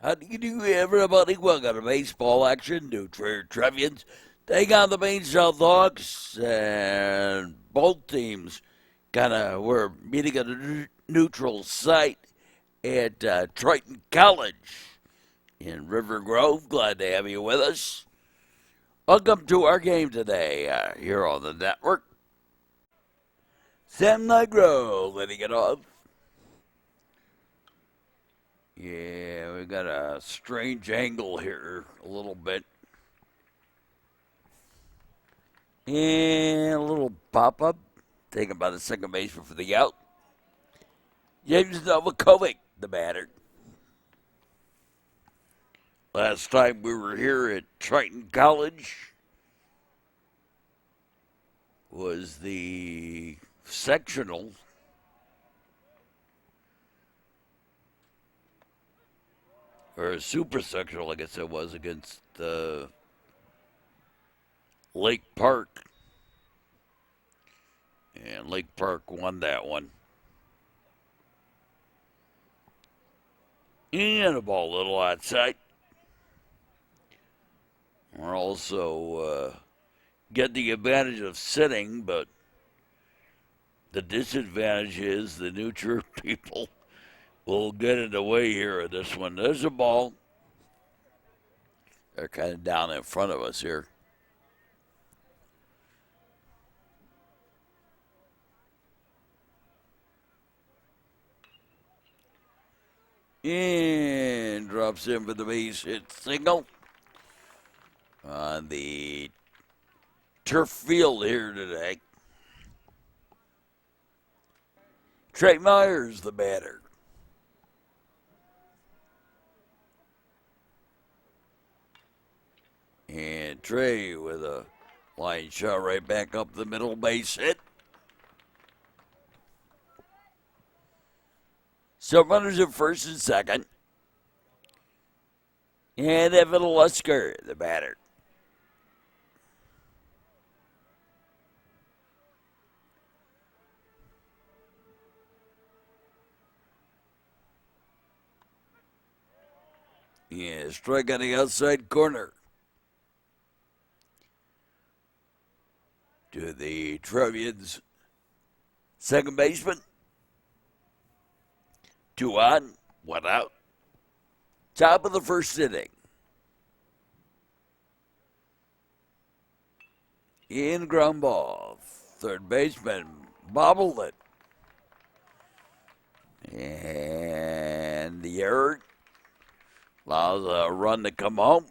How do you do, everybody? Welcome to baseball action. New Trier Trevians take on the Maine South Hawks, and both teams were meeting at a neutral site at Triton College in River Grove. Glad to have you with us. Welcome to our game today here on the network. Sam Nigro letting it off. Yeah, we got a strange angle here a little bit. And a little pop-up taken by the second baseman for the out. James Novakovic, the batter. Last time we were here at Triton College was the sectional. Or a super sectional, I guess it was, against Lake Park. And Lake Park won that one. And a ball a little outside. We're also get the advantage of sitting, but the disadvantage is the neutral people will get in the way here of this one. There's a ball. They're kind of down in front of us here. And drops in for the base hit single on the turf field here today. Trey Myers, the batter. And Trey with a line shot right back up the middle, base hit. So runners at first and second. And Evan Lusker, the batter. Yeah, strike on the outside corner. To the Trevians second baseman. 2 on, 1 out. Top of the first inning. In ground ball. Third baseman bobbled it. And the error allows a run to come home.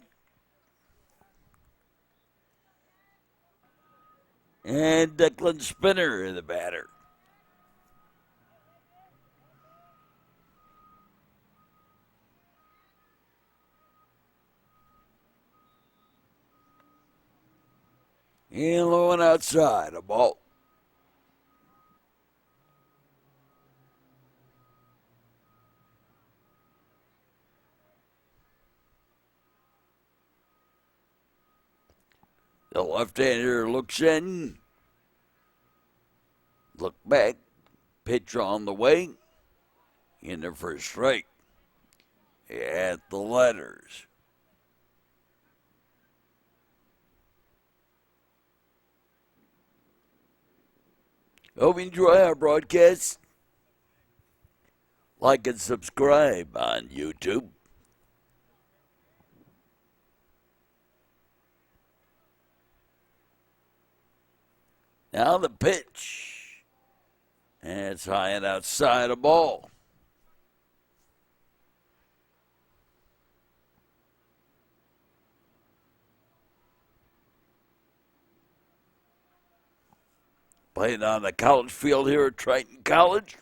And Declan Spinner, the batter. And low and outside, a ball. The left-hander looks in. Look back. Pitch on the way. In the first strike. At the letters. Hope you enjoy our broadcast. Like and subscribe on YouTube. Now the pitch. And it's high and outside a ball. Playing on the college field here at Triton College.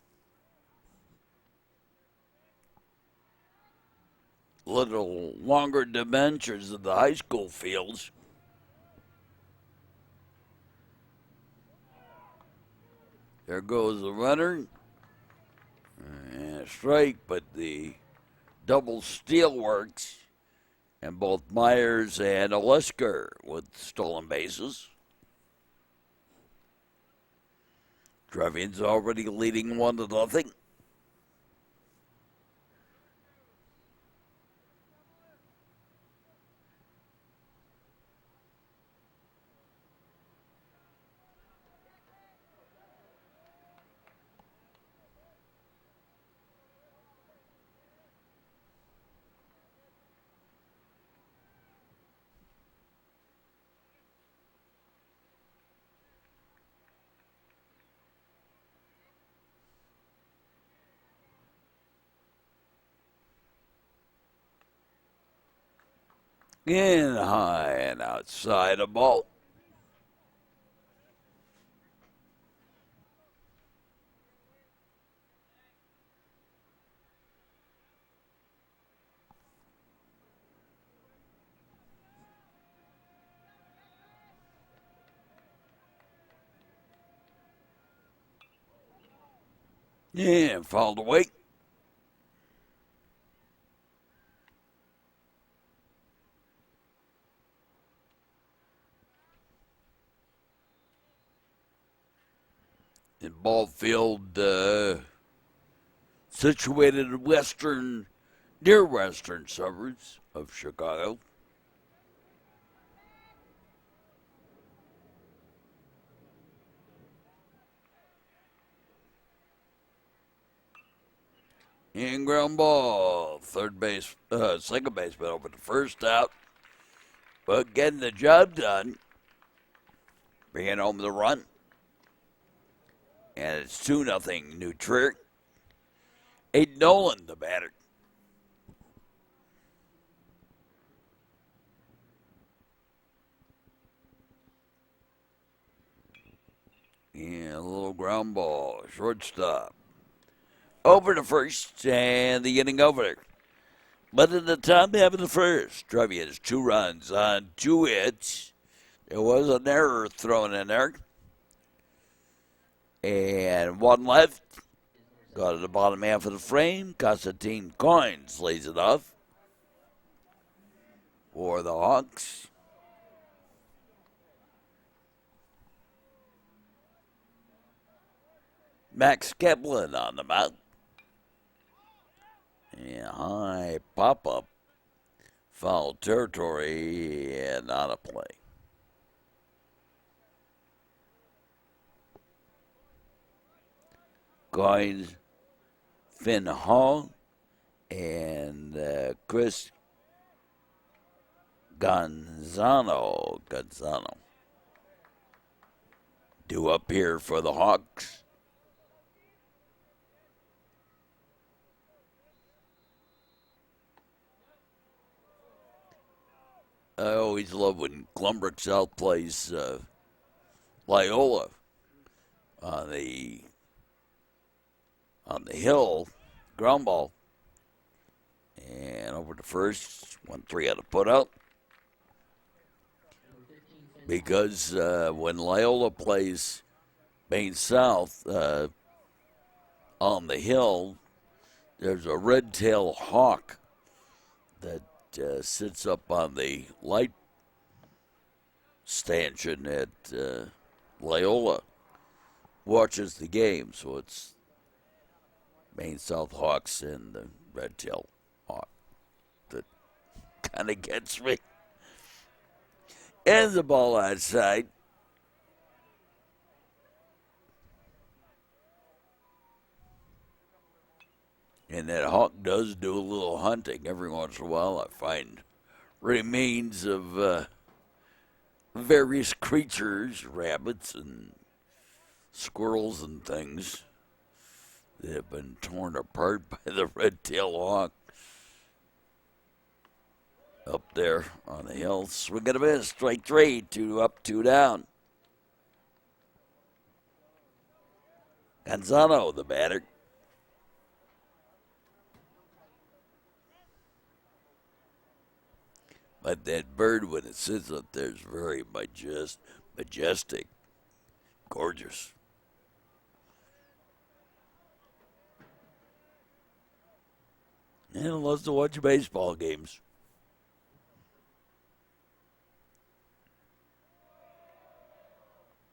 Little longer dimensions of the high school fields. There goes the runner. And a strike, but the double steal works. And both Myers and Olesker with stolen bases. Trevians already leading 1-0. In high and outside the ball. And fouled away. In ball field situated in near western suburbs of Chicago. And ground ball, second baseman over the first out, but getting the job done, bringing home the run, and it's 2-0 New Trier. Aiden Nolan, the batter. And a little ground ball, shortstop. Over to first, and the inning over. But in the top half of the first, Trevians 2 runs on 2 hits. There was an error thrown in there. And 1 left. Got to the bottom half of the frame. Constantine Coins lays it off for the Hawks. Max Kaplan on the mound. And high pop-up. Foul territory and on a play. Coins, Finn Hall, and Chris Gonzalo. Due up here for the Hawks. I always love when Glenbrook South plays Loyola on the hill, ground ball, and over to first, 1-3 on the put out. Because when Loyola plays Maine South on the hill, there's a red-tailed hawk that sits up on the light stanchion at Loyola, watches the game. So it's Maine South Hawks and the red-tailed hawk that kind of gets me. And the ball outside. And that hawk does do a little hunting every once in a while. I find remains of various creatures, rabbits and squirrels and things that have been torn apart by the red-tailed hawk up there on the hill. Swing and a miss, strike 3, 2 up, 2 down. Gonzalo, the batter. But that bird, when it sits up there, is very majestic, gorgeous. And loves to watch baseball games.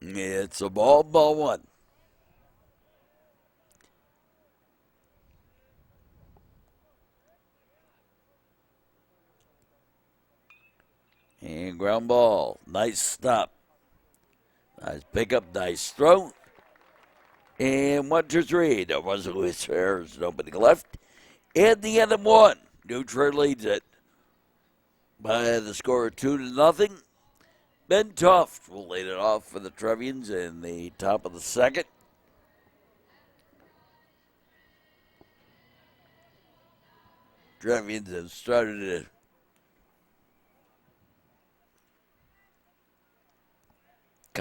It's a ball 1. And ground ball. Nice stop. Nice pickup. Nice throw. And 1-2-3. There wasn't Lewis. There's nobody left. And the end of 1. New Trier leads it by the score of 2-0. Ben Toft will lead it off for the Trevians in the top of the second. Trevians have started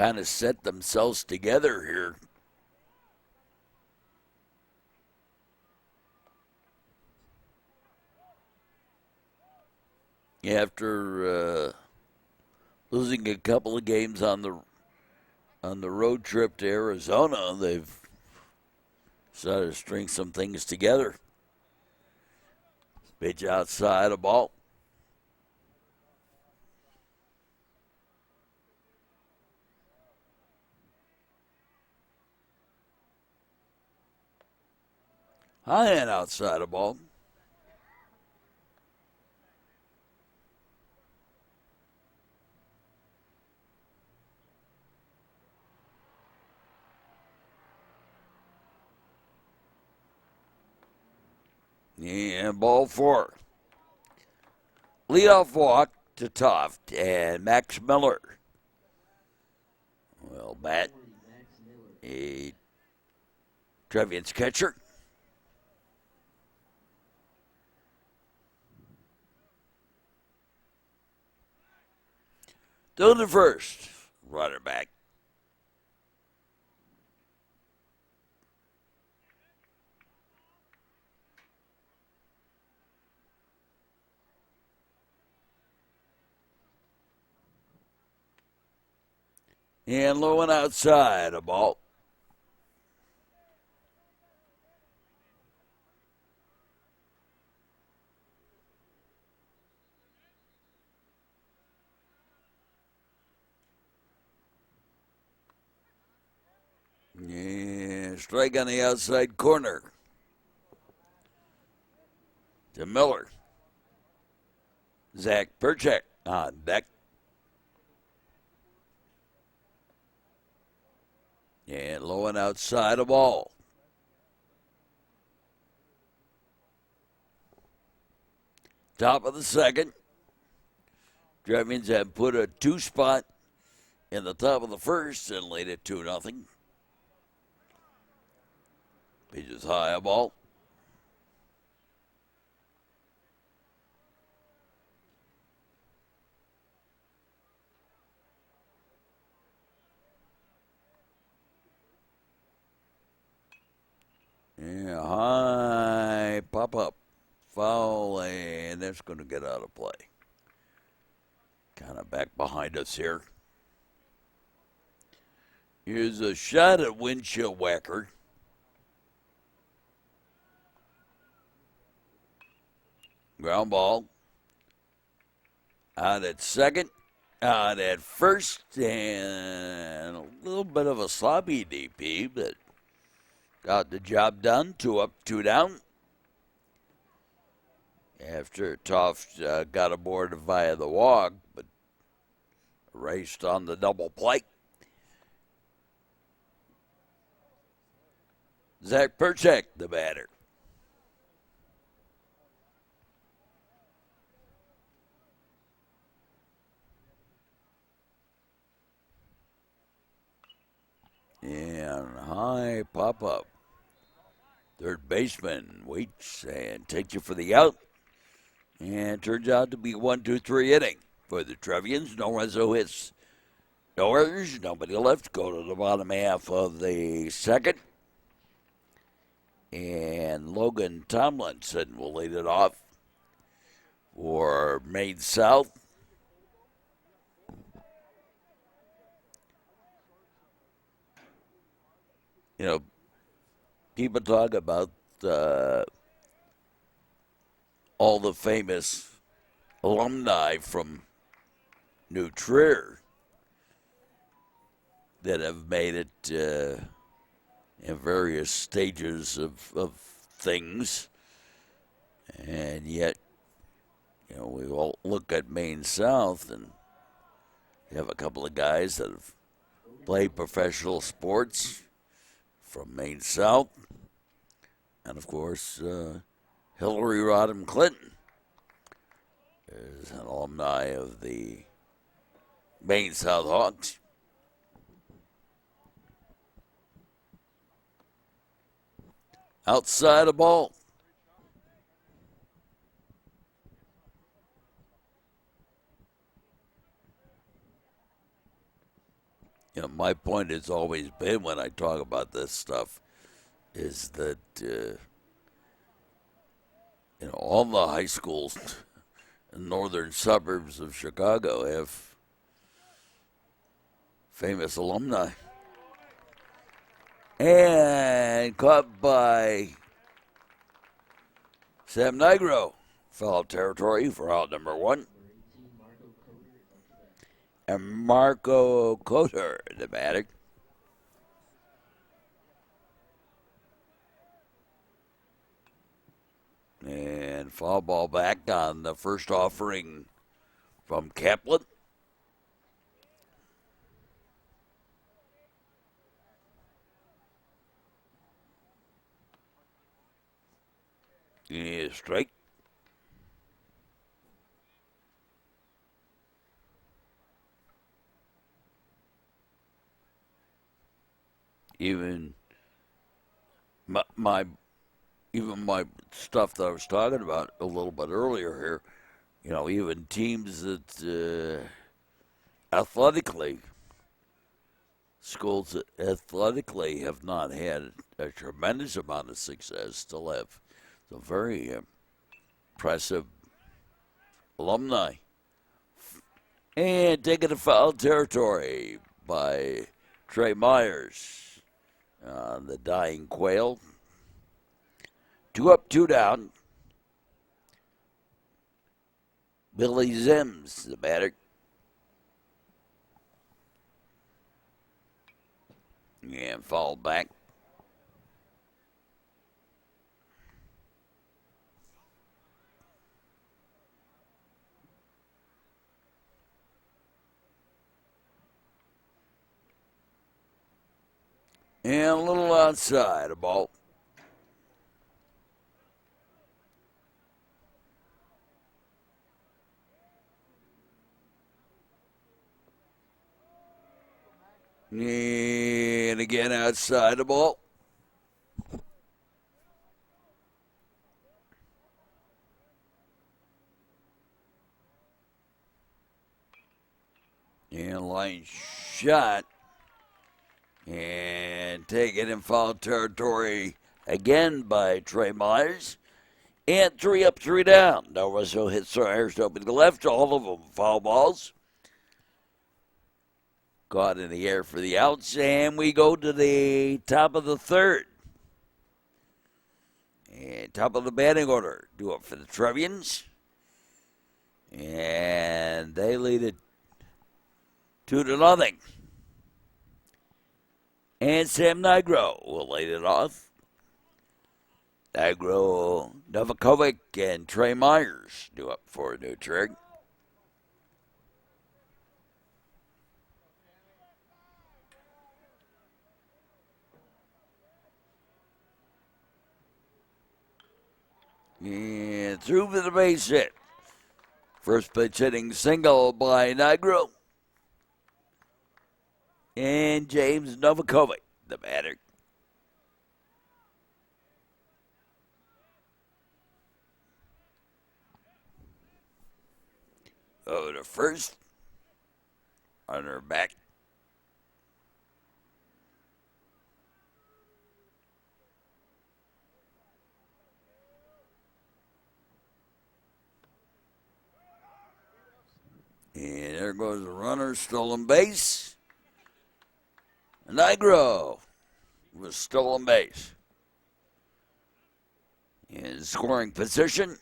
kind of set themselves together here. After losing a couple of games on the road trip to Arizona, they've started to string some things together. Pitch outside a ball. High and outside a ball. And ball four. Leadoff walk to Toft and Max Miller. Well, Matt, a Trevians catcher. To the first, runner back. And low and outside a ball. Yeah, strike on the outside corner. To Miller. Zach Perchek on deck. And low and outside a ball. Top of the second. Trevians have put a 2-spot in the top of the first and laid it 2-0. Pitches high a ball. Yeah, high pop up. Foul, and that's going to get out of play. Kind of back behind us here. Here's a shot at windshield whacker. Ground ball. Out at second. Out at first. And a little bit of a sloppy DP, but got the job done. 2 up, 2 down. After Toft got aboard via the walk, but raced on the double play. Zach Perchek, the batter. And high pop up. Third baseman waits and takes you for the out. And turns out to be 1-2-3 inning for the Trevians. No runs, no hits, no errors, nobody left. Go to the bottom half of the second. And Logan Tomlinson will lead it off for Maine South. You know, people talk about all the famous alumni from New Trier that have made it in various stages of things. And yet, you know, we all look at Maine South and you have a couple of guys that have played professional sports from Maine South. And, of course, Hillary Rodham Clinton is an alumni of the Maine South Hawks. Outside the ball. my point has always been when I talk about this stuff is that all the high schools in northern suburbs of Chicago have famous alumni. And caught by Sam Nigro. Foul territory for out number 1. And Marco Cotter, the batter. And foul ball back on the first offering from Kaplan. Yeah, strike. Even my stuff that I was talking about a little bit earlier here, even teams that schools that athletically have not had a tremendous amount of success still have some very impressive alumni. And taking a foul territory by Trey Myers on the dying quail. 2 up, 2 down. Billy Zims, the batter. And foul back. And a little outside, a ball. And again outside the ball. And line shot. And taken in foul territory again by Trey Myers. And 3 up, 3 down. Now Russell hits Ayers open to the left. All of them foul balls. Caught in the air for the outs. And we go to the top of the third. And top of the batting order. Do it for the Trevians. And they lead it 2-0. And Sam Nigro will lead it off. Nigro, Novakovic, and Trey Myers do up for a new trick. And through for the base hit. First pitch hitting single by Nigro. And James Novakovic, the batter. Over to first. Runner back. And there goes the runner, stolen base. Nigro with stolen base. In scoring position.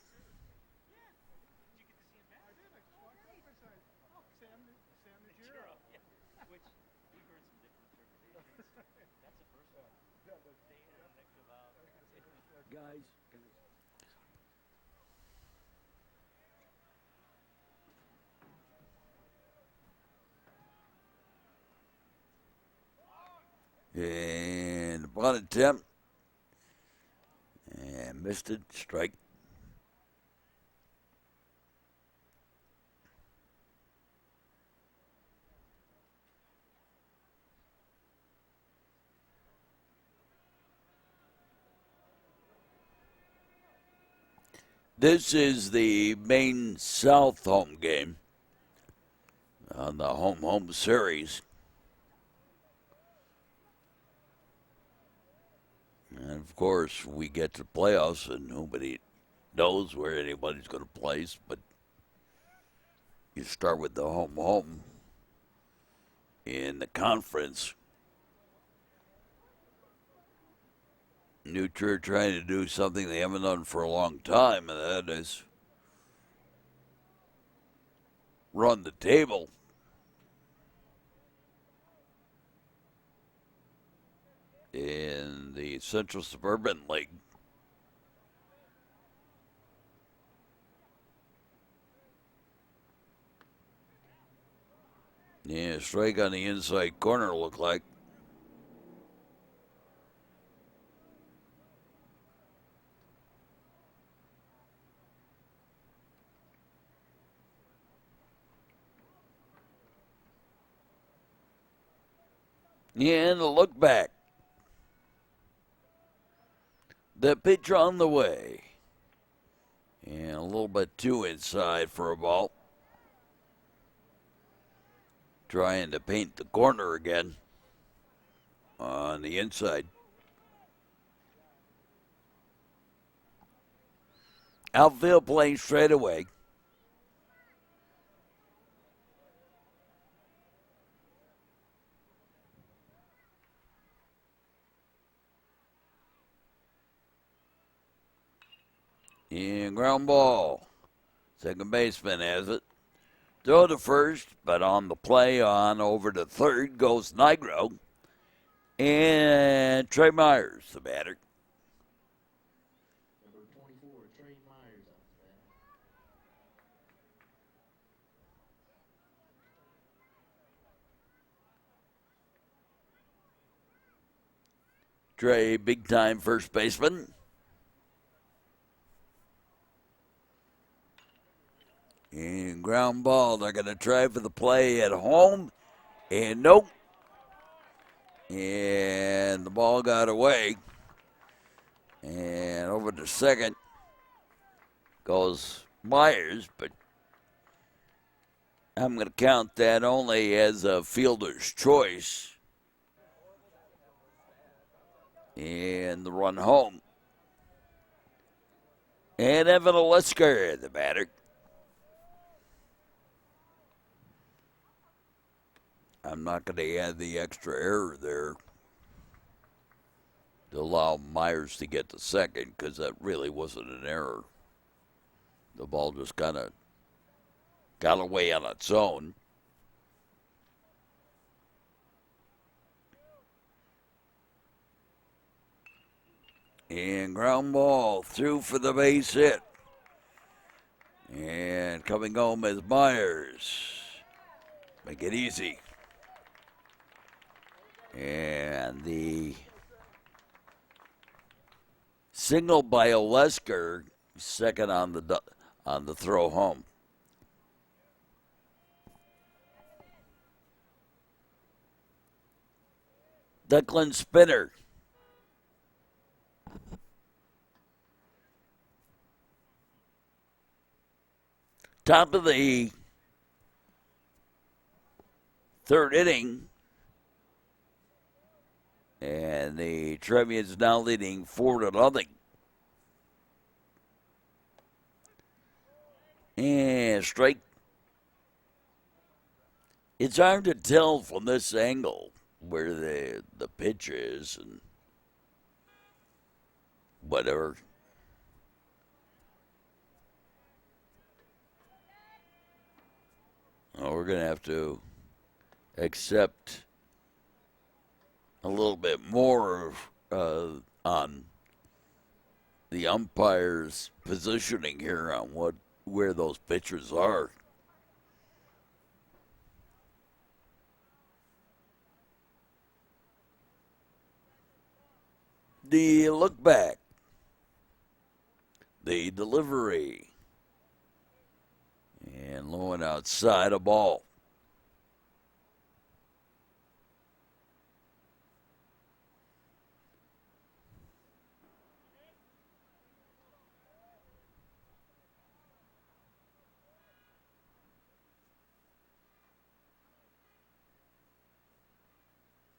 And bunt attempt. And missed it. Strike. This is the Maine South home game on the home series. And of course, we get to playoffs and nobody knows where anybody's going to place, but you start with the home in the conference. New Trier trying to do something they haven't done for a long time, and that is run the table. In the Central Suburban League. Yeah, strike on the inside corner looked like. Yeah, and a look back. The pitch on the way. And a little bit too inside for a ball. Trying to paint the corner again on the inside. Outfield playing straight away. And ground ball. Second baseman has it. Throw to first, but on the play on over to third goes Nigro. And Trey Myers, the batter. Number 24, Trey Myers on the bat. Trey, big time first baseman. And ground ball. They're going to try for the play at home. And nope. And the ball got away. And over to second goes Myers, but I'm going to count that only as a fielder's choice. And the run home. And Evan Olesker, the batter. I'm not going to add the extra error there to allow Myers to get to second because that really wasn't an error. The ball just kind of got away on its own. And ground ball through for the base hit. And coming home is Myers. Make it easy. And the single by Olesker, second on the throw home. Declan Spinner. Top of the third inning. And the Trevians now leading 4-0. And strike. It's hard to tell from this angle where the pitch is and whatever. Well, we're going to have to accept a little bit more on the umpire's positioning here on where those pitchers are. The look back, the delivery, and low and outside a ball.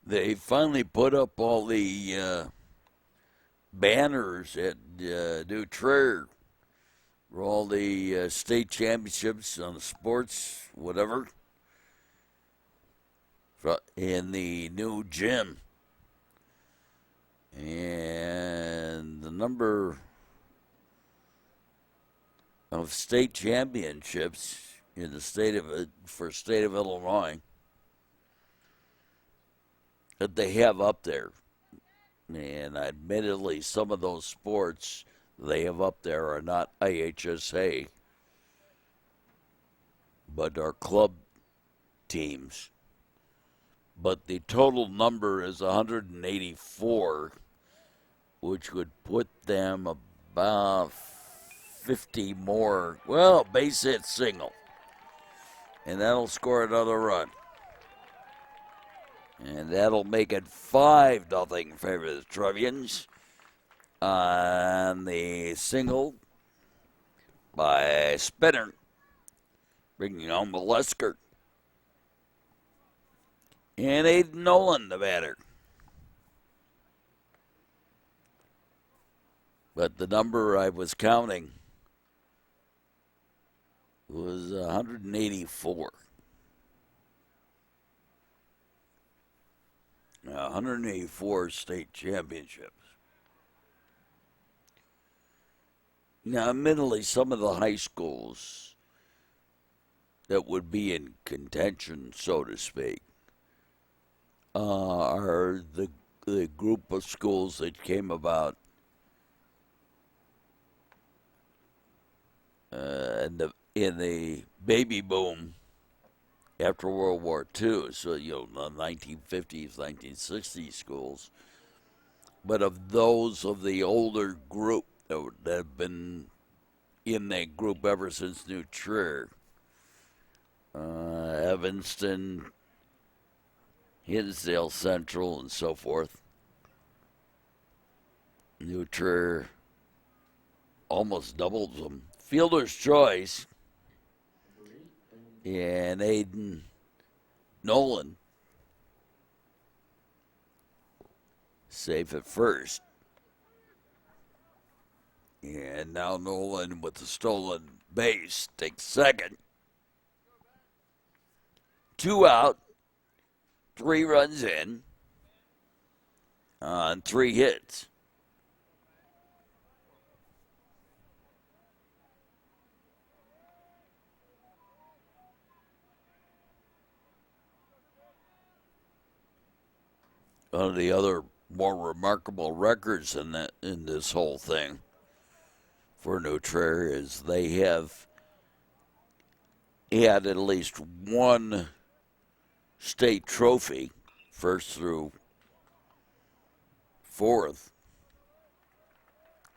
They finally put up all the banners at New Trier for all the state championships on the sports, whatever, in the new gym. And the number of state championships in the state of Illinois that they have up there. And admittedly, some of those sports they have up there are not IHSA, but are club teams. But the total number is 184, which would put them about 50 more. Well, base hit single. And that'll score another run. And that'll make it 5-0 in favor of the Trevians on the single by Spinner, bringing home the Lesker. And Aiden Nolan, the batter. But the number I was counting was 184. 184 state championships. Now, admittedly, some of the high schools that would be in contention, so to speak, are the group of schools that came about in the baby boom after World War II. So, the 1950s, 1960s schools. But of those of the older group that have been in that group ever since New Trier, Evanston, Hinsdale Central, and so forth. New Trier almost doubles them. Fielder's Choice and Aiden Nolan safe at first. And now Nolan with the stolen base takes second. 2 out. 3 runs in on 3 hits. One of the other more remarkable records in this whole thing for New Trier is they have had at least one state trophy, first through 4th.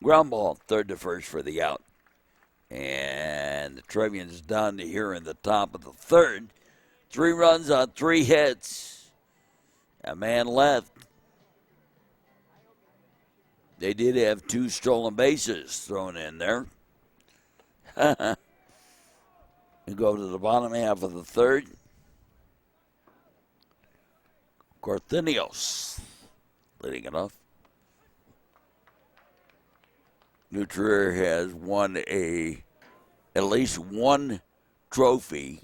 Ground ball, 3rd to 1st for the out. And the Trevians down to here in the top of the 3rd. 3 runs on 3 hits. A man left. They did have 2 stolen bases thrown in there. We go to the bottom half of the 3rd. Corthenios leading it off. New Trier has won at least one trophy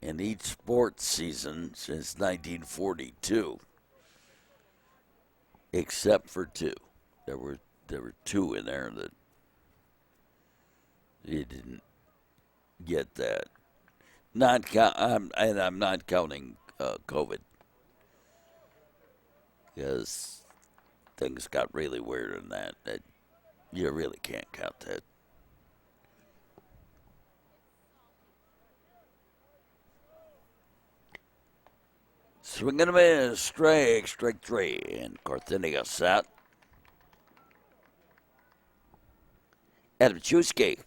in each sports season since 1942, except for 2. There were 2 in there that you didn't get that. I'm not counting COVID, because things got really weird in that you really can't count that. Swinging a miss, strike 3, and Corthenia set. Adam Chusky.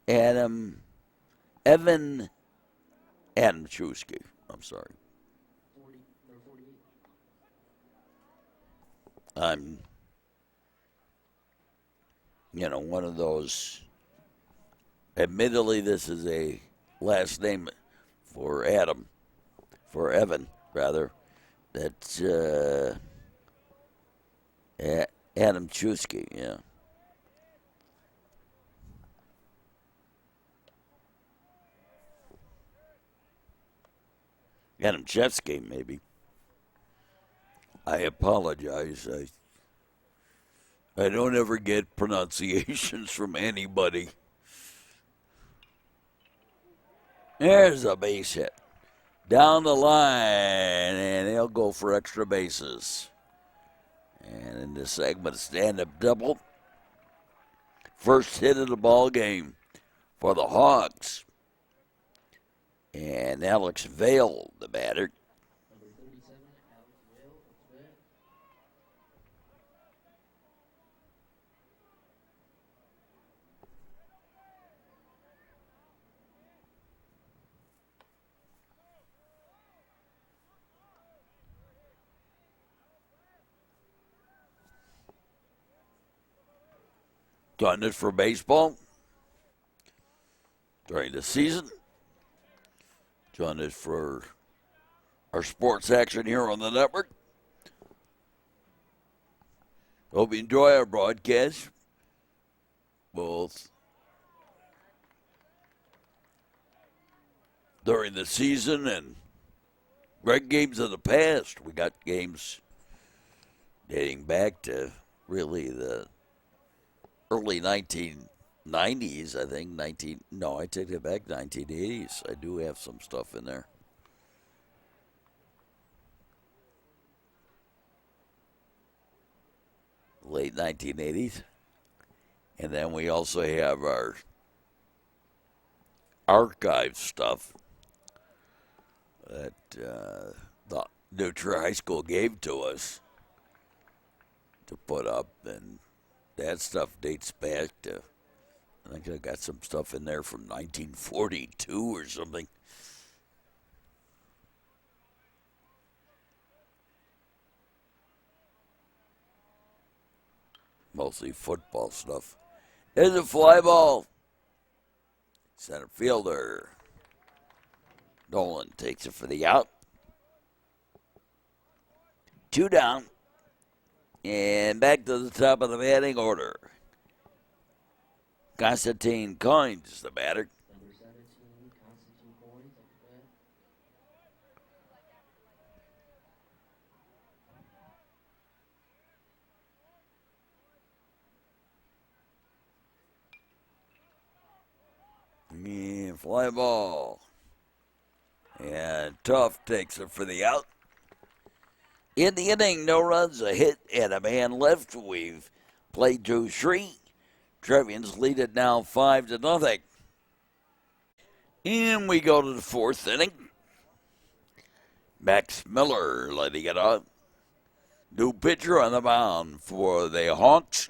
Adam Chusky. I'm sorry. 40 or 48. I'm, one of those. Admittedly, this is a last name for Evan, rather. That's Adam Chusky, yeah. Adam Chesky, maybe. I apologize. I don't ever get pronunciations from anybody. There's a base hit. Down the line, and they'll go for extra bases. And in this segment, stand-up double. First hit of the ball game for the Hawks. And Alex Vale, the batter. Number 37, Alex Vale, up to bat. Done it for baseball during the season. Done it for our sports action here on the network. Hope you enjoy our broadcast, both during the season and great games of the past. We got games dating back to really the early 1990s, I think. I take it back, 1980s. I do have some stuff in there. Late 1980s. And then we also have our archive stuff that the New Trier High School gave to us to put up, and that stuff dates back to, I think I got some stuff in there from 1942 or something. Mostly football stuff. There's a fly ball. Center fielder Nolan takes it for the out. 2 down. And back to the top of the batting order. Constantine Coins, the batter. Number 17, Constantine Coins, up to bat. And fly ball. And Tough takes it for the out. In the inning, no runs, a hit, and a man left. We've played to 3. Trevians lead it now 5-0. And we go to the 4th inning. Max Miller letting it up. New pitcher on the mound for the Hawks.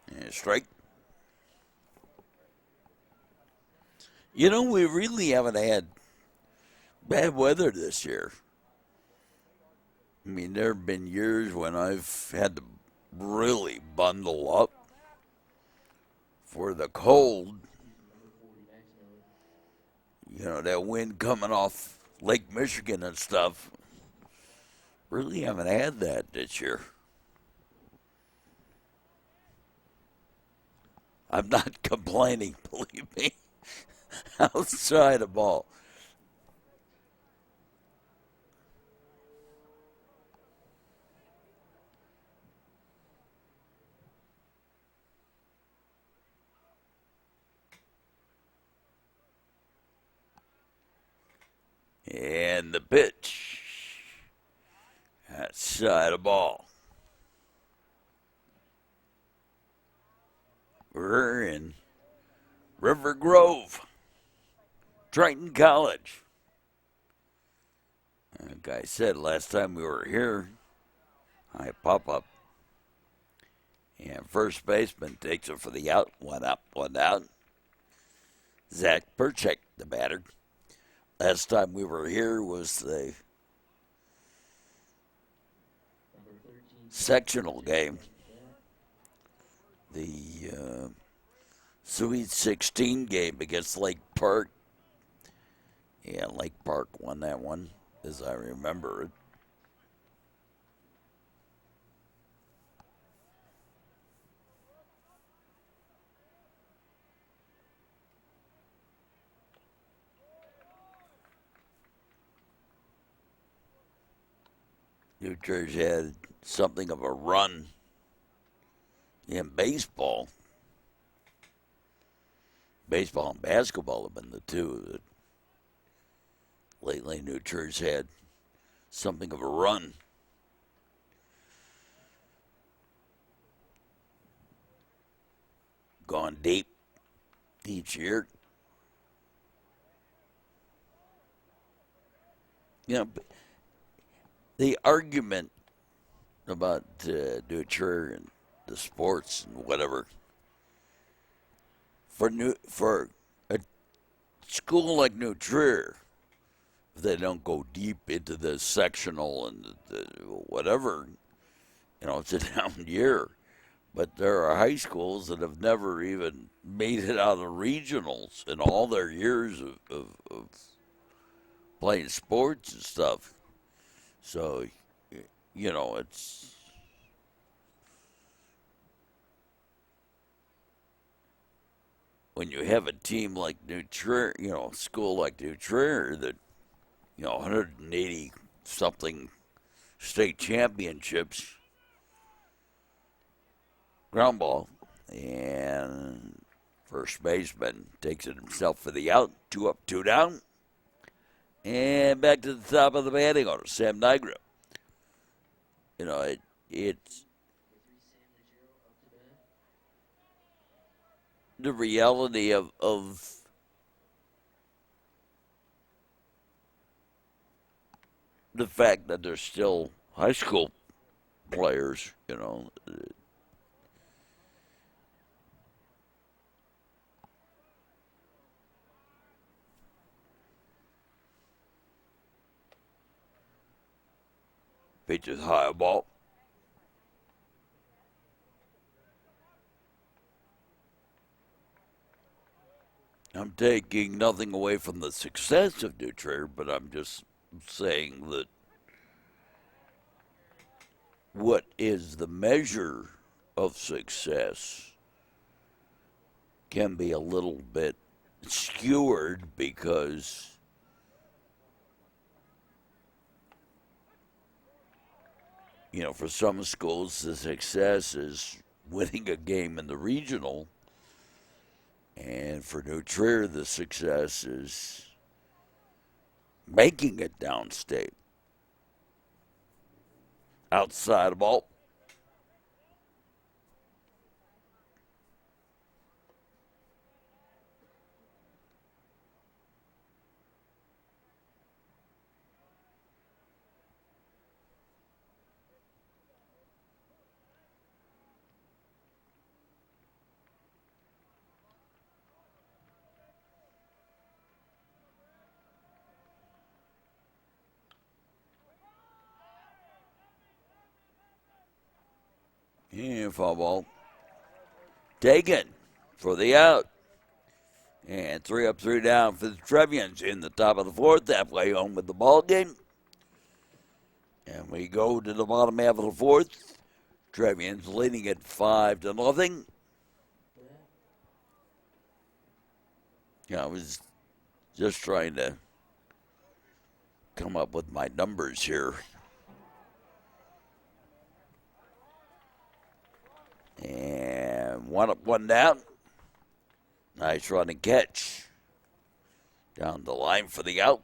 And strike. You know, we really haven't had bad weather this year. I mean, there have been years when I've had to really bundle up for the cold. Number 40, Max Miller. You know, that wind coming off Lake Michigan and stuff. Really haven't had that this year. I'm not complaining, believe me. Outside the ball. And the pitch. Outside the ball. We're in River Grove, Triton College. Like I said, last time we were here, I pop up. And first baseman takes it for the out. 1 up, 1 down. Zach Perchek, the batter. Last time we were here was the Number 13, sectional game. up to bat. The Sweet 16 game against Lake Park. Yeah, Lake Park won that one, as I remember it. New Jersey had something of a run in baseball. Baseball and basketball have been the two that lately New Jersey had something of a run. Gone deep each year. You know, the argument about New Trier and the sports and whatever for a school like New Trier, if they don't go deep into the sectional and the whatever, it's a down year. But there are high schools that have never even made it out of regionals in all their years of playing sports and stuff. So, it's when you have a team like New Trier, a school like New Trier that, 180 something state championships, ground ball, and first baseman takes it himself for the out, 2 up, 2 down, and back to the top of the batting order, Sam Nigra. It's the reality of the fact that there's still high school players, pitches high ball. I'm taking nothing away from the success of New Trier, but I'm just saying that what is the measure of success can be a little bit skewered because for some schools the success is winning a game in the regional, and for New Trier the success is making it downstate. Outside ball. And foul ball. Taken for the out. And 3 up, 3 down for the Trevians in the top of the fourth, halfway home with the ball game. And we go to the bottom half of the fourth. Trevians leading at 5-0. I was just trying to come up with my numbers here. And 1 up, 1 down. Nice run and catch. Down the line for the out.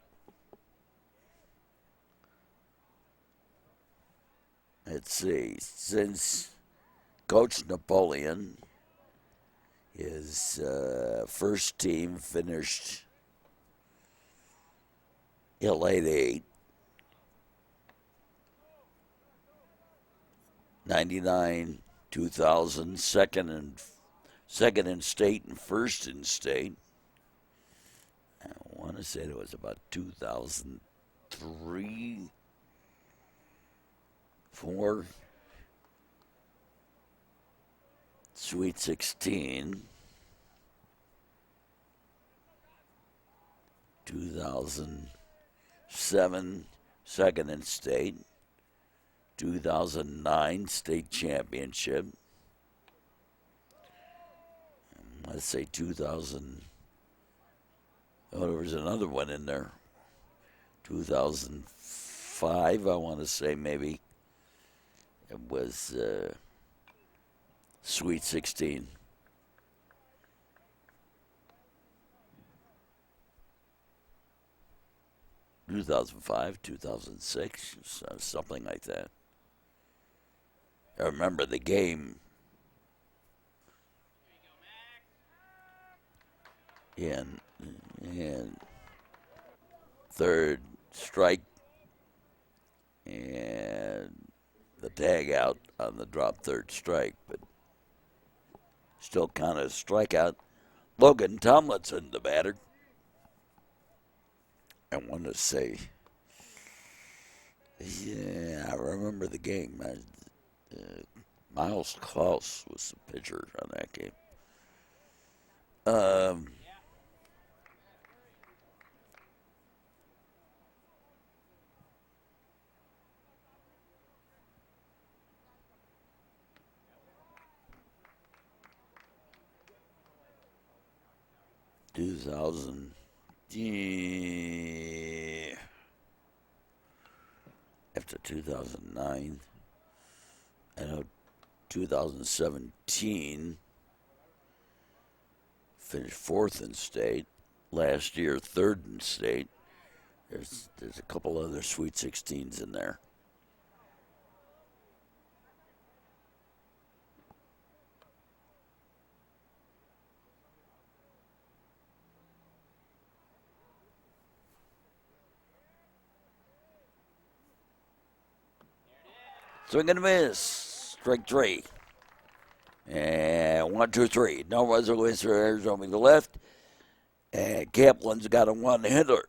Let's see. Since Coach Napoleon, his first team finished Elite 8. 99, 2000, second in state and first in state. I want to say it was about 2003, 4, Sweet 16, 2007, second in state, 2009 state championship. Let's say 2000. Oh, there was another one in there. 2005, I want to say maybe. It was Sweet 16. 2005, 2006, something like that. I remember the game in third strike and the tag out on the drop third strike, but still kind of strikeout. Logan Tomlinson, the batter. I want to say, yeah, I remember the game. Miles Klaus was the pitcher on that game. 2000. Yeah. After 2009, I know 2017 finished fourth in state. Last year, third in state. There's a couple other Sweet 16s in there. Swing and a miss. Strike three. And 1, 2, 3. No runs for Arizona to the left. And Kaplan's got a one-hitter.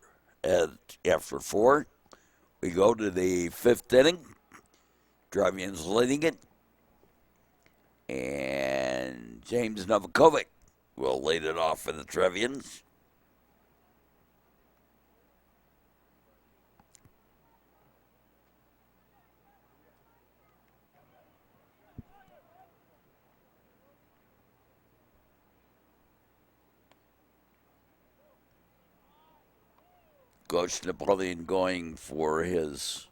After 4, we go to the 5th inning. Trevians leading it. And James Novakovic will lead it off for the Trevians. Coach Napoleon going for his.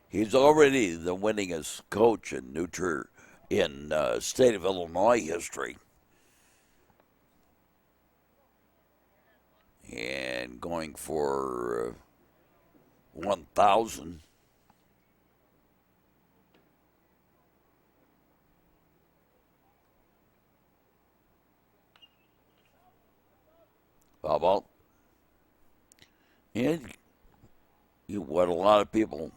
He's already the winningest coach in state of Illinois history, and going for 1,000. How about? And what a lot of people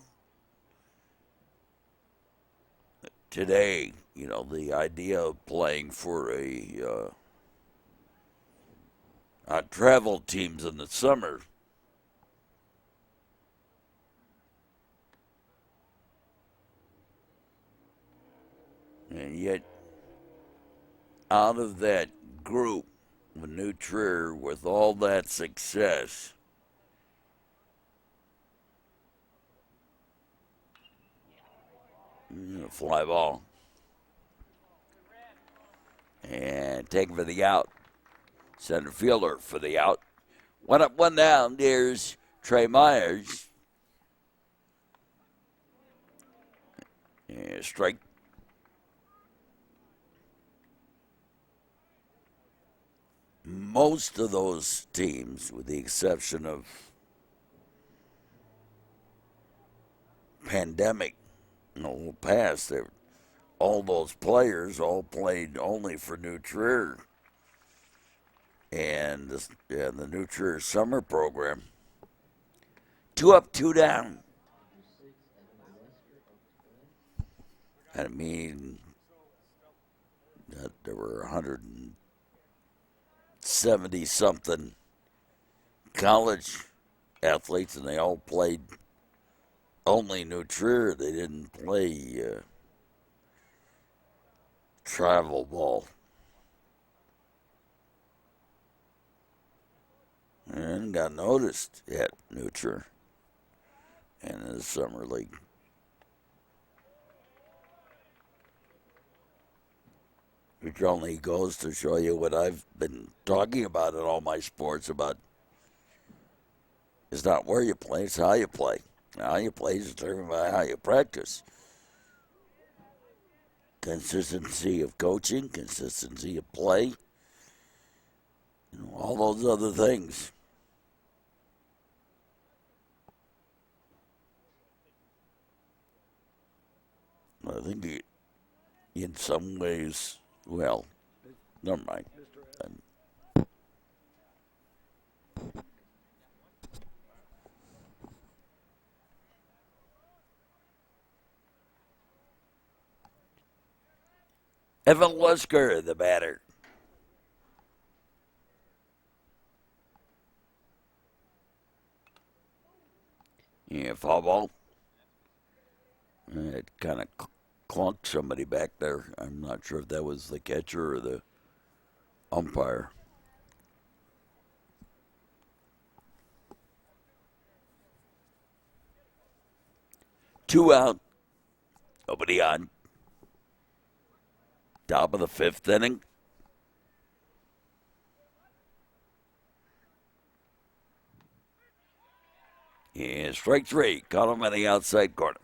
today, the idea of playing for travel teams in the summer. And yet, out of that group, with New Trier, with all that success, fly ball. And taken for the out. Center fielder for the out. 1 up, 1 down. There's Trey Myers. And strike. Most of those teams, with the exception of pandemic, past, all those players all played only for New Trier and the New Trier summer program. 2 up, 2 down. I mean, that there were 170 something college athletes, and they all played only New Trier. They didn't play travel ball. And got noticed at New Trier and in the summer league. Which only goes to show you what I've been talking about in all my sports about. It's not where you play, it's how you play. How you play is determined by how you practice. consistency of coaching, consistency of play, all those other things. I think in some ways, well, never mind. Evan Lusker, the batter. Yeah, foul ball. It kind of clunked somebody back there. I'm not sure if that was the catcher or the umpire. 2 out. Nobody on. Top of the 5th inning. Yeah, strike 3. Caught him on the outside corner.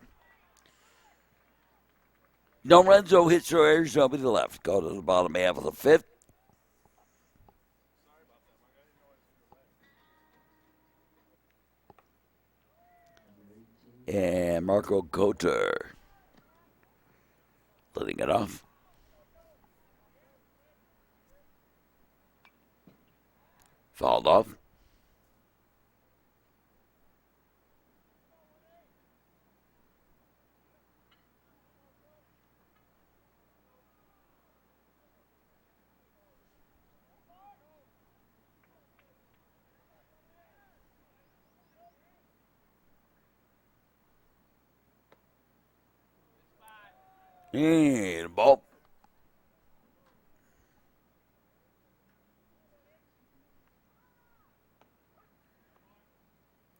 No runs, no hits, no errors, nobody left. Go to the bottom half of the 5th. And Marco Cotter letting it off. Fouled off. And ball.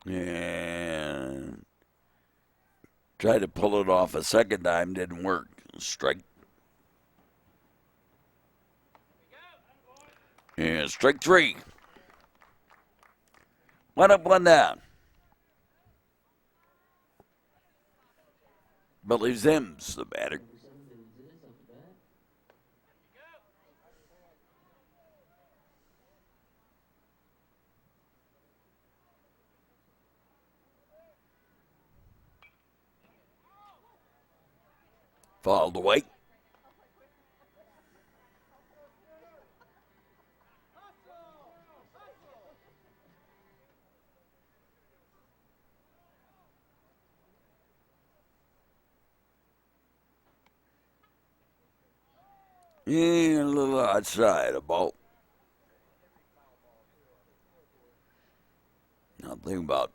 And tried to pull it off a second time, didn't work. Strike. And strike 3. 1 up, 1 down. Billy Zims, the batter. Number 7, Billy Ziz off the bat. Fouled away. And a little outside, a ball. Now think about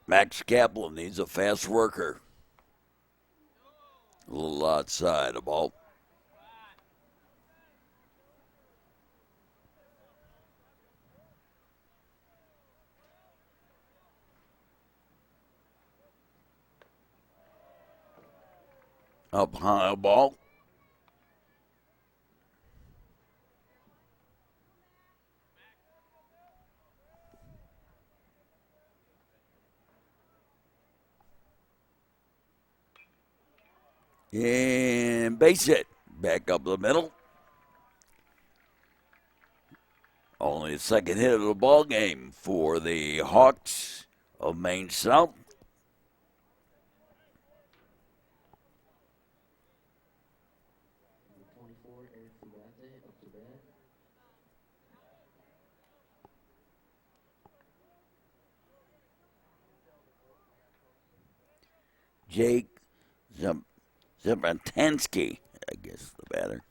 Max Kaplan. He's a fast worker. A little outside, a ball. Up high, a ball. And base hit. Back up the middle. Only the second hit of the ball game for the Hawks of Maine South. Number 24, Eric Fugate off the bat. Jake Zembratansky, I guess, the batter.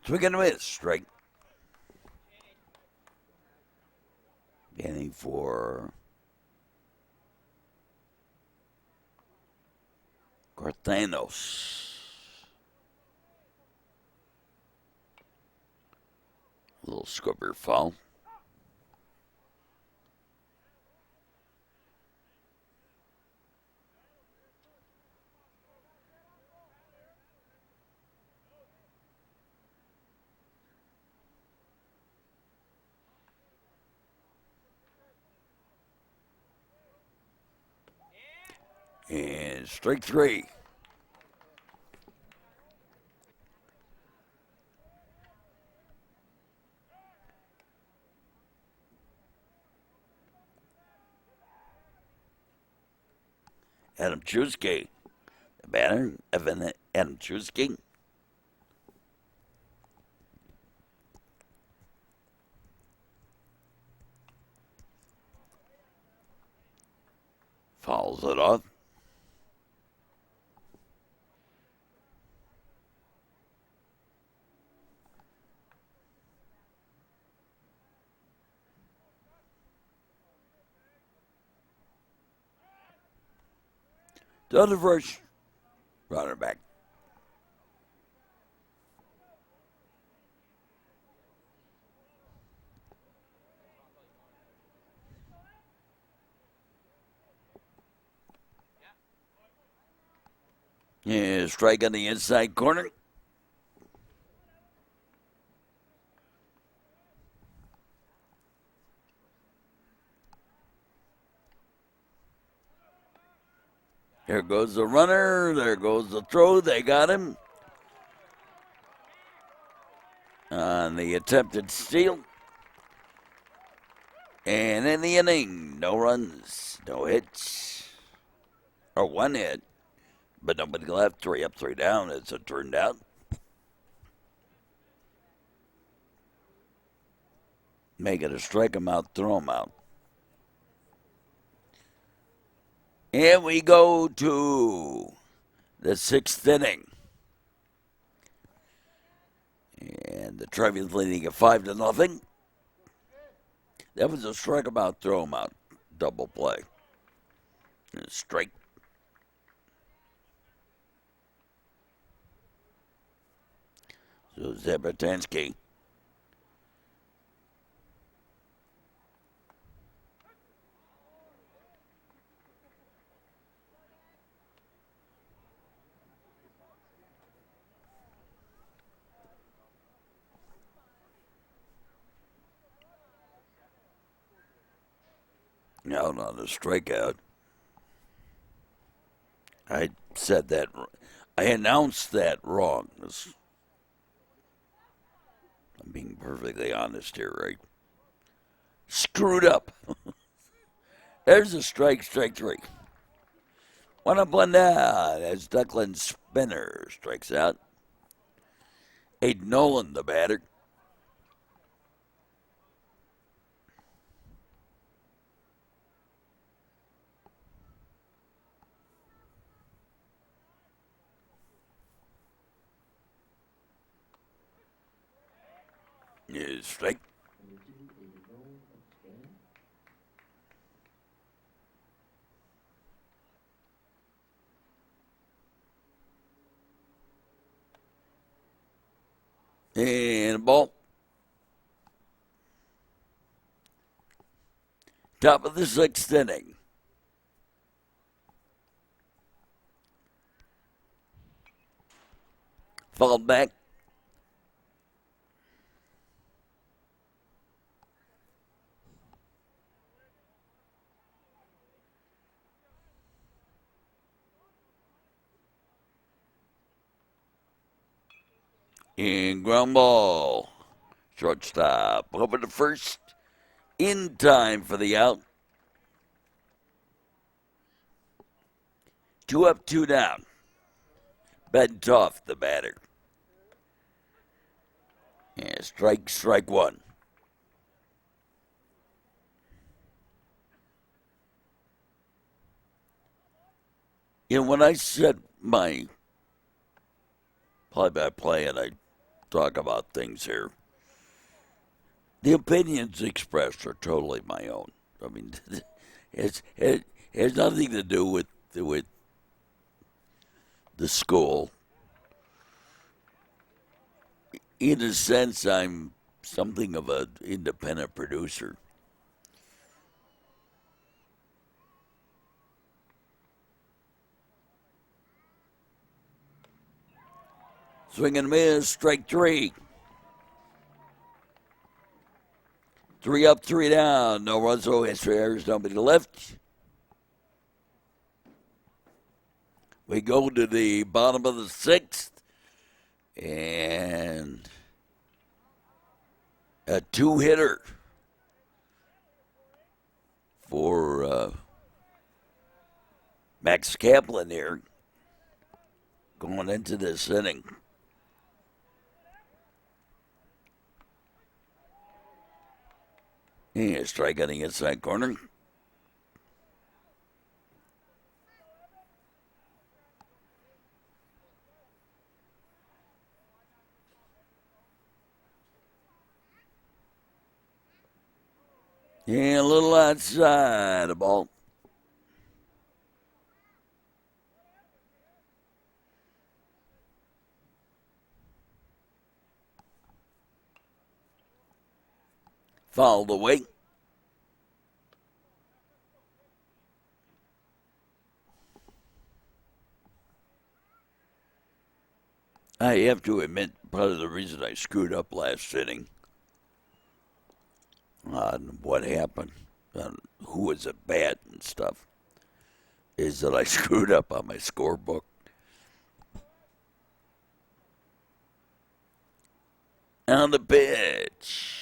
Swing and a miss, strike. Getting for Carthanos. A little scrubber foul. And strike three. Adam Chusky, the batter, Adam Chusky. Fouls it off. To the first. Runner back. Yeah, strike on the inside corner. There goes the runner. There goes the throw. They got him. On the attempted steal. And in the inning, no runs, no hits. Or one hit. But nobody left. 3 up, 3 down as it turned out. Make it a strike him out, throw him out. And we go to the 6th inning. And the Trevians leading at 5-0. That was a strike him out, throw him out. Double play. Strike. So Zabratansky. Out on a strikeout. I said that. I announced that wrong. I'm being perfectly honest here, right? Screwed up. There's a strike 3. 1 up, 1 down as Declan Spinner strikes out. Aiden Nolan, the batter. Is strike. And a ball. Top of the 6th inning. Fouled back. And ground ball. Shortstop over to first. In time for the out. 2 up, 2 down. Ben Toft, the batter. Yeah, strike 1. You know, when I said my play-by-play and I talk about things here, the opinions expressed are totally my own. I mean, it has nothing to do with the school. In a sense, I'm something of an independent producer. Swing and miss, strike 3. 3 up, 3 down. No runs, no hits, errors, nobody left. We go to the bottom of the sixth, and a two-hitter for Max Kaplan here going into this inning. He is striking the inside corner. Yeah, a little outside the ball. Fouled away. I have to admit, part of the reason I screwed up last inning on what happened, on who was at bat and stuff, is that I screwed up on my scorebook. On the pitch,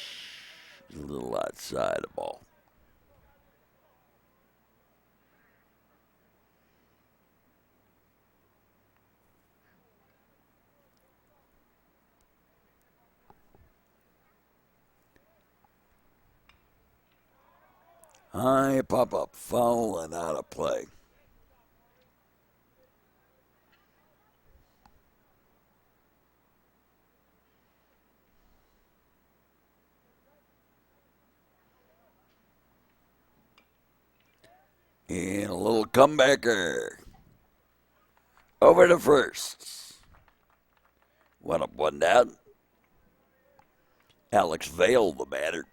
a little outside the ball. High pop-up, foul and out of play. And a little comebacker. Over to first. One up, one down. Alex Vale, the batter.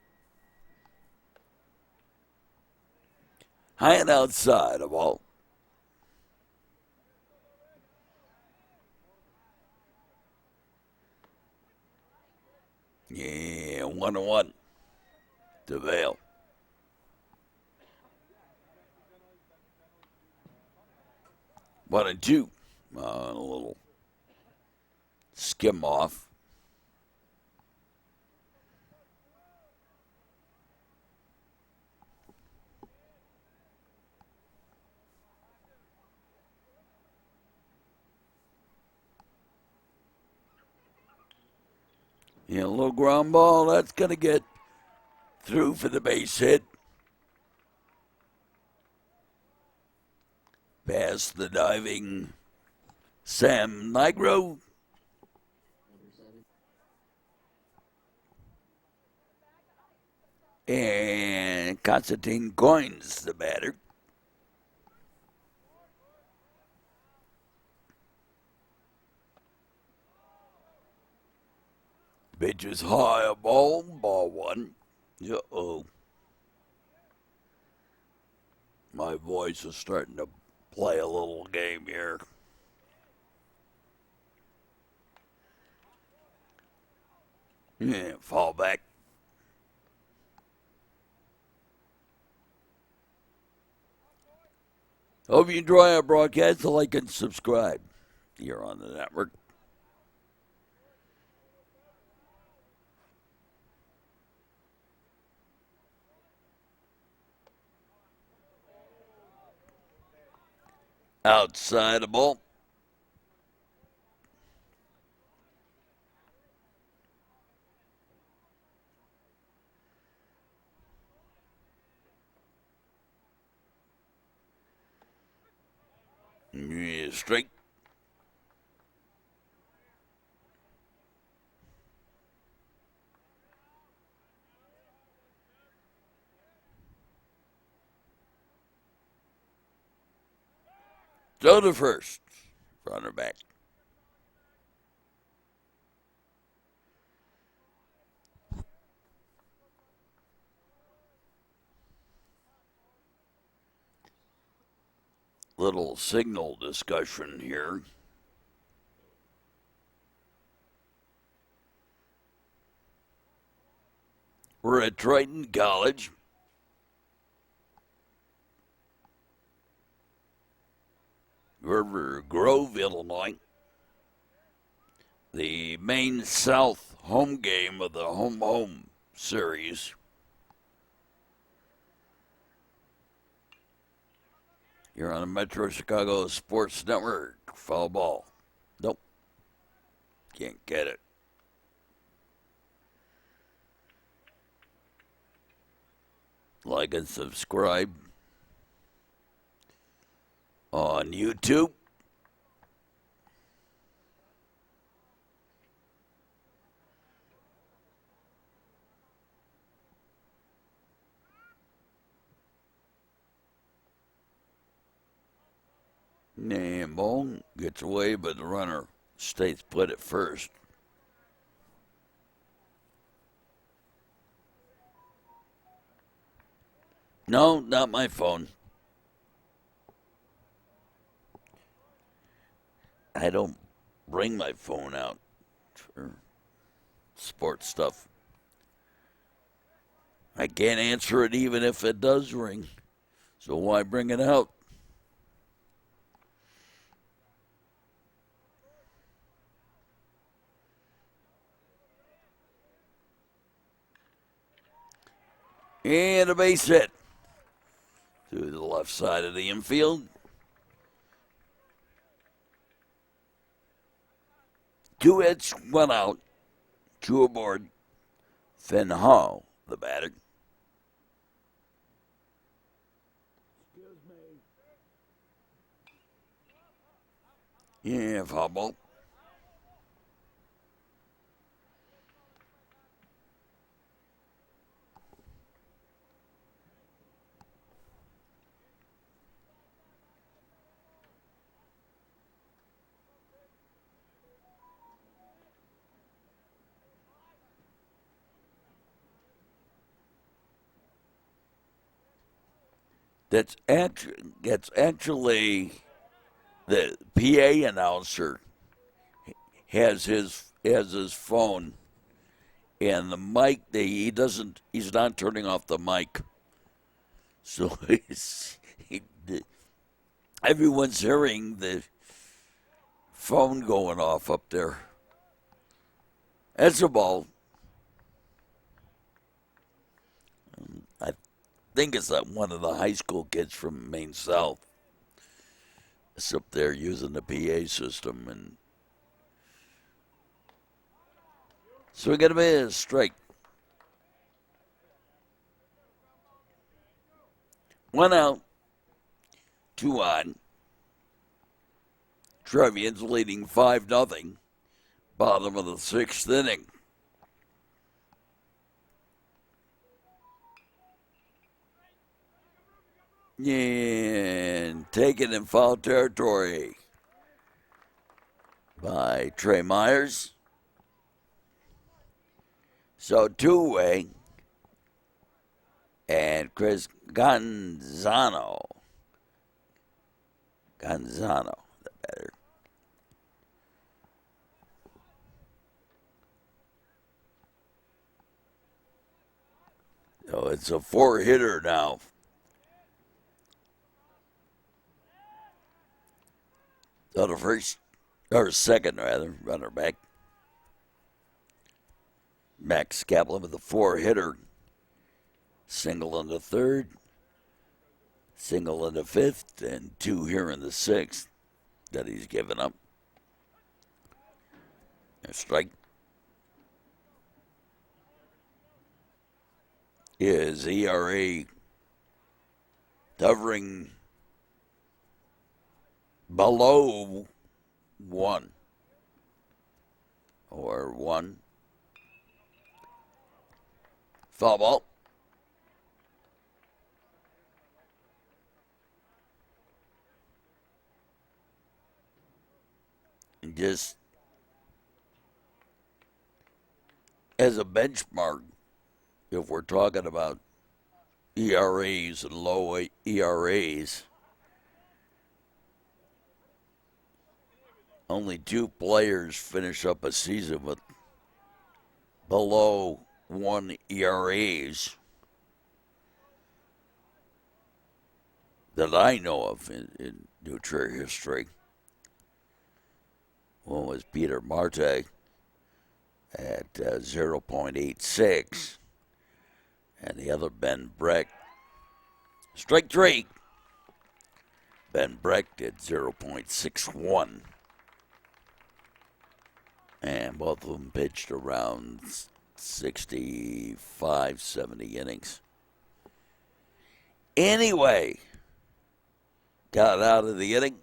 High and outside of all. Yeah, 1-1 to Vale. One and two. A little skim off. Yeah, a little ground ball. That's going to get through for the base hit. Past the diving Sam Nigro. And Constantine Coins, the batter. Pitch is high, a ball one. Uh-oh. My voice is starting to play a little game here. Yeah, fall back. Hope you enjoy our broadcast. Like and subscribe here on the network. Outside the ball. Yeah, straight. Throw to first. Runner back. Little signal discussion here. We're at Triton College. River Grove, Illinois. The Maine South home game of the home series. You're on the Metro Chicago Sports Network. Foul ball. Nope. Can't get it. Like and subscribe on YouTube. And ball gets away, but the runner stays put at first. No, not my phone. I don't bring my phone out for sports stuff. I can't answer it even if it does ring. So why bring it out? And a base hit to the left side of the infield. 2 hits, 1 out, 2 aboard. Finn Hall, the batter. Yeah, foul ball. That's actually the PA announcer has his phone and the mic. He's not turning off the mic, so everyone's hearing the phone going off up there. That's a ball. I think it's one of the high school kids from Maine South. It's up there using the PA system, and so we got to be a strike. 1 out, 2 on. Trevians leading 5-0. Bottom of the 6th inning. And taken in foul territory by Trey Myers. So 2-way. And Chris Gonzano, the batter. So it's a 4-hitter now. So the first, or second rather, runner back. Max Kaplan with a 4-hitter. Single in the 3rd, single in the 5th, and 2 here in the 6th that he's given up. A strike. His ERA hovering below 1 or 1. Foul ball. And just as a benchmark, if we're talking about ERAs and low ERAs, only 2 players finish up a season with below 1 ERAs that I know of in New Trier history. One was Peter Marte at 0.86, and the other Ben Breck. Strike three. Ben Breck did 0.61. And both of them pitched around 65, 70 innings. Anyway, got out of the inning.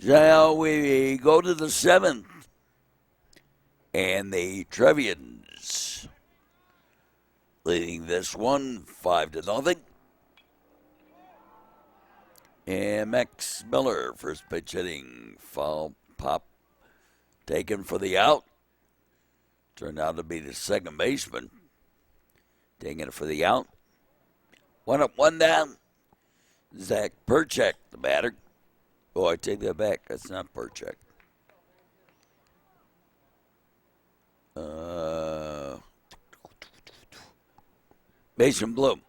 Now we go to the seventh. And the Trevians leading this one 5-0. And Max Miller, first pitch hitting, foul pop taken for the out. Turned out to be the second baseman taking it for the out. One up, one down. Zach Perchek, the batter. Oh, I take that back. That's not Perchek. Mason Bloom.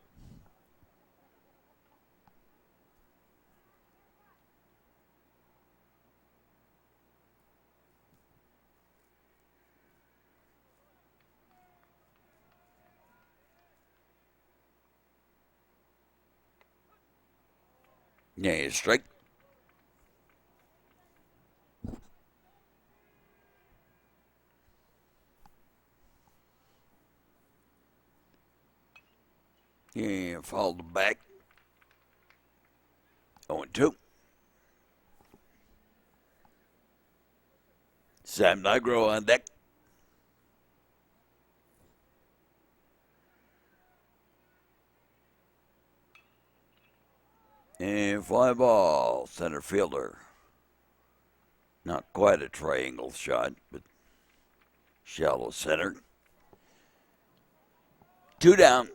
Yeah, strike. Yeah, fouled back. 0-2. Sam Nigro on deck. And fly ball, center fielder. Not quite a triangle shot, but shallow center. Two down.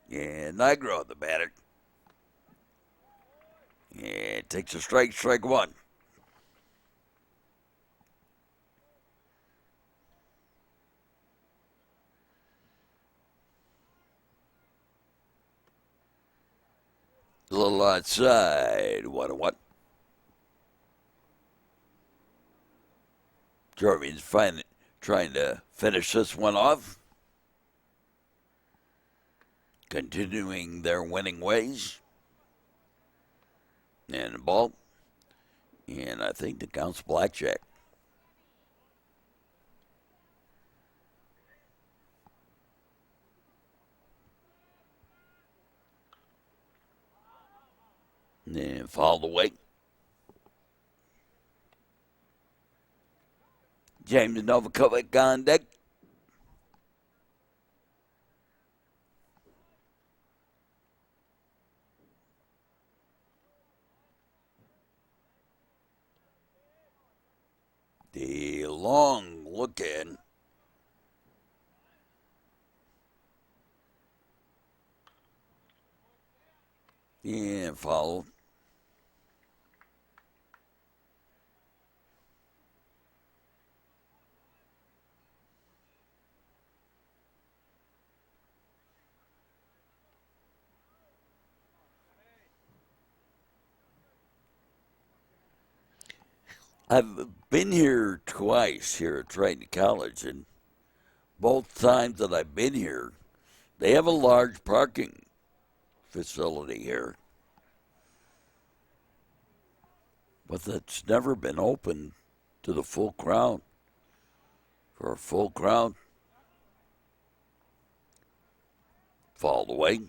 Yeah, Nigro, the batter. Yeah, takes a strike, strike one. A little outside, 1-1. Trevians trying to finish this one off. Continuing their winning ways. And the ball. And I think the count's blackjack. And fouled away. James Novakovic on deck. The long look in. And foul. I've been here twice here at Triton College, and both times that I've been here, they have a large parking facility here. But that's never been open to the full crowd. For a full crowd. Fouled away.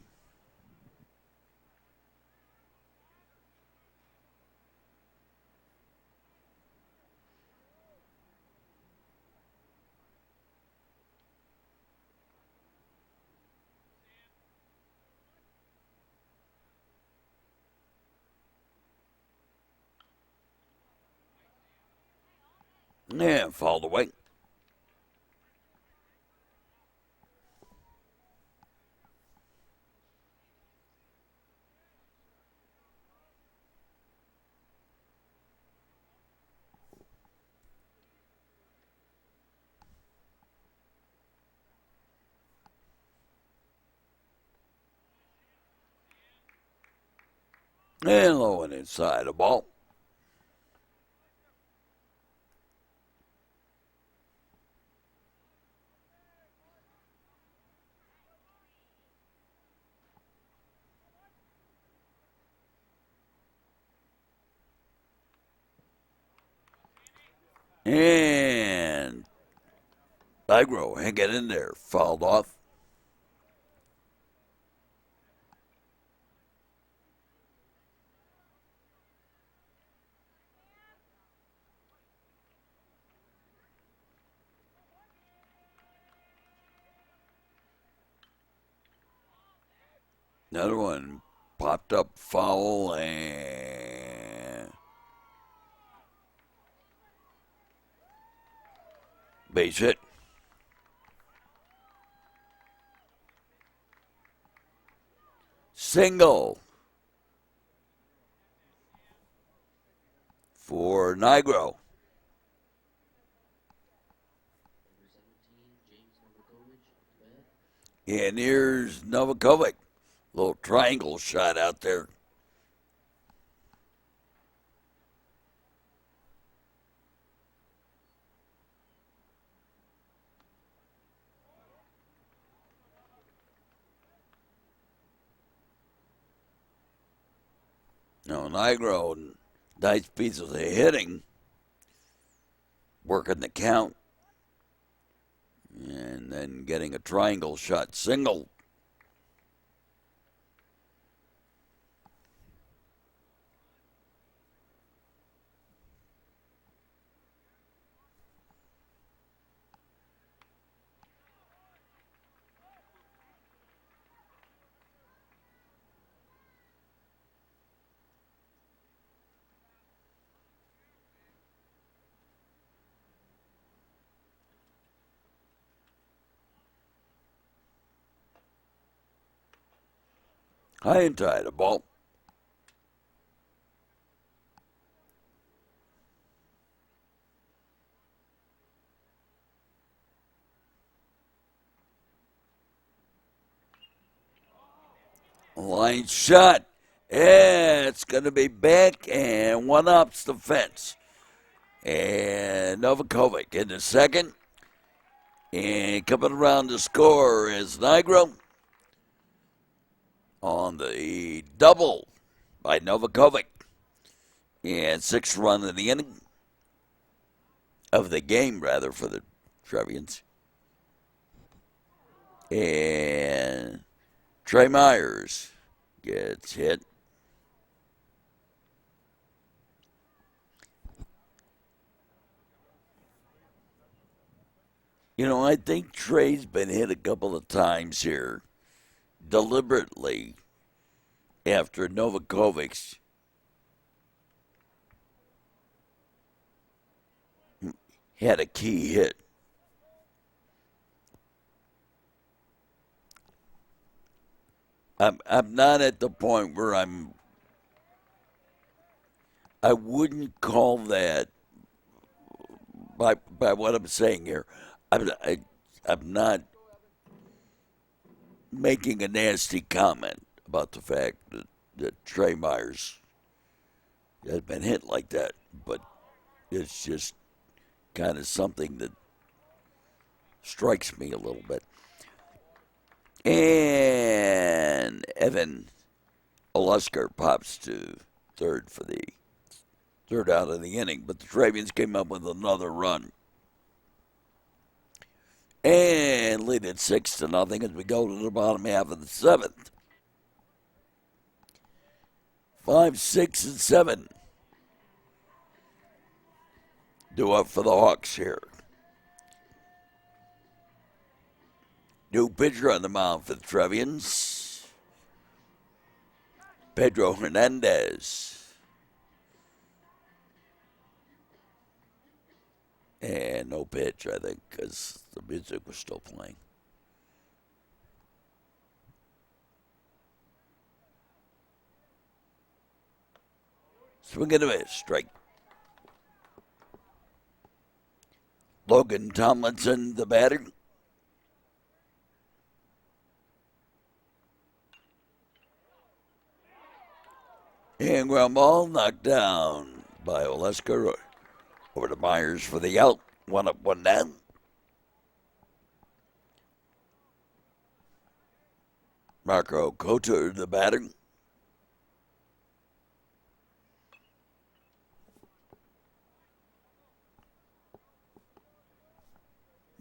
Yeah, fouled away. And low and inside a ball. And Nigro hanging in there, fouled off. Another one popped up foul and base hit. Single for Nigro. And here's Novakovic. Little triangle shot out there. No, Nigro, nice pieces of hitting. Working the count. And then getting a triangle shot single. High and tight, a ball. Line shot. It's going to be back and one ups the fence. And Novakovic in the second. And coming around to score is Nigro on the double by Novakovic. And sixth run in the inning of the game, rather, for the Trevians. And Trey Myers gets hit. You know, I think Trey's been hit a couple of times here deliberately after Novakovic's had a key hit. I'm not at the point where I wouldn't call that by what I'm saying here. I'm not making a nasty comment about the fact that Trey Myers has been hit like that, but it's just kind of something that strikes me a little bit. And Evan Olusker pops to third for the third out of the inning, but the Trevians came up with another run. And lead it 6-0 as we go to the bottom half of the seventh. 5, 6, and 7 due up for the Hawks here. New pitcher on the mound for the Trevians, Pedro Hernandez. And no pitch, I think, because the music was still playing. Swing and a miss, strike. Logan Tomlinson, the batter. And ground ball knocked down by Olesker over to Myers for the out. One up, one down. Marco Cotter, the batter.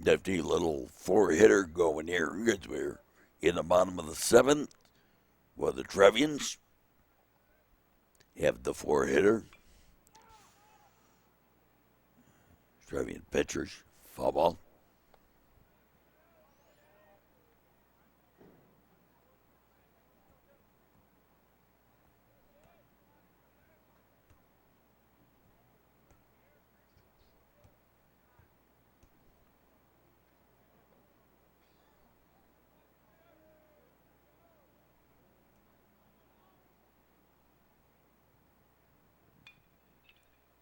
nifty little four-hitter going here as we're in the bottom of the seventh with the Trevians. Have the four-hitter. Trevian pitchers. Foul ball.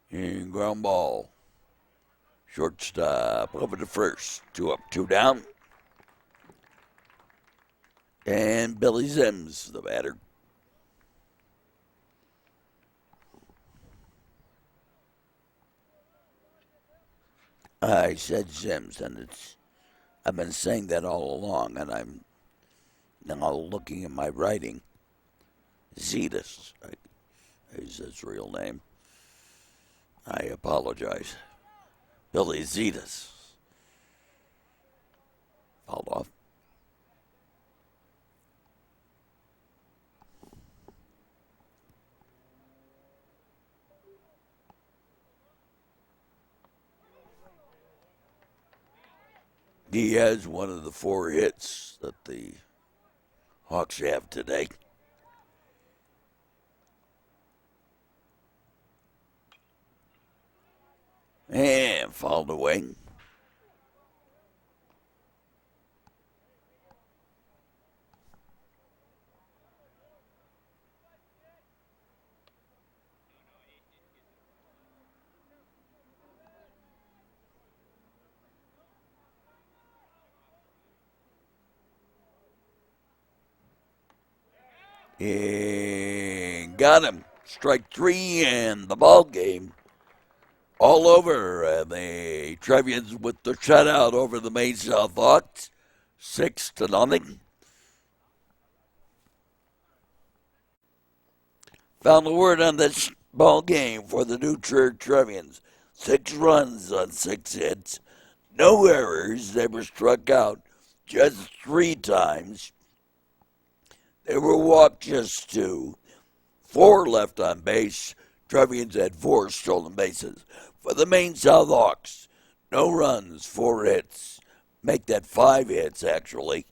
And ground ball. Shortstop over to first. 2 up, 2 down. And Billy Zims, the batter. I said Zims, and I've been saying that all along, and I'm now looking at my writing. Zetas is his real name. I apologize. Billy Zetas. Fouled off. He has one of the 4 hits that the Hawks have today. And fouled away. And got him. Strike 3 and the ball game. All over. The Trevians with the shutout over the Maine South Hawks. 6-0. Found the word on this ball game for the new Trier Trevians. 6 runs on 6 hits. No errors. They were struck out just 3 times. They were walked just 2. 4 left on base. Trevians had 4 stolen bases. For the Maine South Hawks, no runs, 4 hits. Make that 5 hits, actually.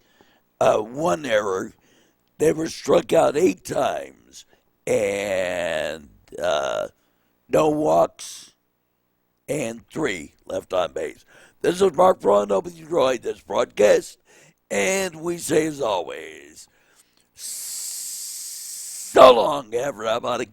1 error. They were struck out 8 times. And no walks and 3 left on base. This is Mark Braun, hoping you enjoyed this broadcast. And we say, as always, so long, everybody.